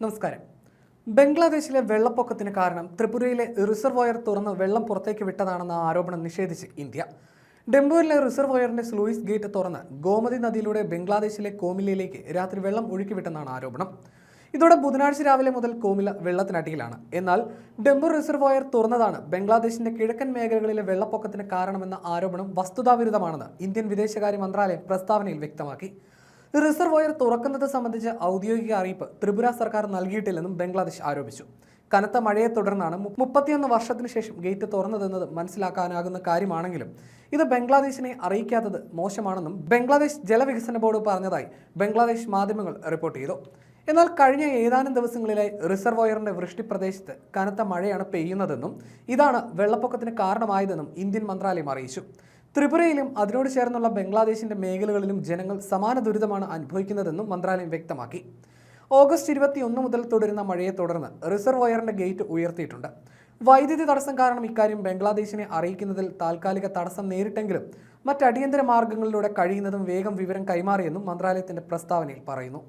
നമസ്കാരം. ബംഗ്ലാദേശിലെ വെള്ളപ്പൊക്കത്തിന് കാരണം ത്രിപുരയിലെ റിസർവോയർ തുറന്ന് വെള്ളം പുറത്തേക്ക് വിട്ടതാണെന്ന ആരോപണം നിഷേധിച്ച് ഇന്ത്യ. ഡംബൂരിലെ റിസർവോയറിന്റെ സ്ലൂയിസ് ഗേറ്റ് തുറന്ന് ഗോമതി നദിയിലൂടെ ബംഗ്ലാദേശിലെ കോമിലയിലേക്ക് രാത്രി വെള്ളം ഒഴുക്കിവിട്ടെന്നാണ് ആരോപണം. ഇതോടെ ബുധനാഴ്ച രാവിലെ മുതൽ കോമില വെള്ളത്തിനടിയിലാണ്. എന്നാൽ ഡംബൂർ റിസർവോയർ തുറന്നതാണ് ബംഗ്ലാദേശിന്റെ കിഴക്കൻ മേഖലകളിലെ വെള്ളപ്പൊക്കത്തിന് കാരണമെന്ന ആരോപണം വസ്തുതാവിരുദ്ധമാണെന്ന് ഇന്ത്യൻ വിദേശകാര്യ മന്ത്രാലയം പ്രസ്താവനയിൽ വ്യക്തമാക്കി. റിസർവോയർ തുറക്കുന്നത് സംബന്ധിച്ച് ഔദ്യോഗിക അറിയിപ്പ് ത്രിപുര സർക്കാർ നൽകിയിട്ടില്ലെന്നും ബംഗ്ലാദേശ് ആരോപിച്ചു. കനത്ത മഴയെ തുടർന്നാണ് 31 വർഷത്തിനു ശേഷം ഗേറ്റ് തുറന്നതെന്നത് മനസ്സിലാക്കാനാകുന്ന കാര്യമാണെങ്കിലും ഇത് ബംഗ്ലാദേശിനെ അറിയിക്കാത്തത് മോശമാണെന്നും ബംഗ്ലാദേശ് ജലവികസന ബോർഡ് പറഞ്ഞതായി ബംഗ്ലാദേശ് മാധ്യമങ്ങൾ റിപ്പോർട്ട് ചെയ്തു. എന്നാൽ കഴിഞ്ഞ ഏതാനും ദിവസങ്ങളിലായി റിസർവോയറിന്റെ വൃഷ്ടിപ്രദേശത്ത് കനത്ത മഴയാണ് പെയ്യുന്നതെന്നും ഇതാണ് വെള്ളപ്പൊക്കത്തിന് കാരണമായതെന്നും ഇന്ത്യൻ മന്ത്രാലയം അറിയിച്ചു. ത്രിപുരയിലും അതിനോട് ചേർന്നുള്ള ബംഗ്ലാദേശിന്റെ മേഖലകളിലും ജനങ്ങൾ സമാന ദുരിതമാണ് അനുഭവിക്കുന്നതെന്നും മന്ത്രാലയം വ്യക്തമാക്കി. ഓഗസ്റ്റ് 21 മുതൽ തുടരുന്ന മഴയെ തുടർന്ന് റിസർവോയറിന്റെ ഗേറ്റ് ഉയർത്തിയിട്ടുണ്ട്. വൈദ്യുതി തടസ്സം കാരണം ഇക്കാര്യം ബംഗ്ലാദേശിനെ അറിയിക്കുന്നതിൽ താൽക്കാലിക തടസ്സം നേരിട്ടെങ്കിലും മറ്റ് അടിയന്തര മാർഗങ്ങളിലൂടെ കഴിയുന്നതും വേഗം വിവരം കൈമാറിയെന്നും മന്ത്രാലയത്തിന്റെ പ്രസ്താവനയിൽ പറയുന്നു.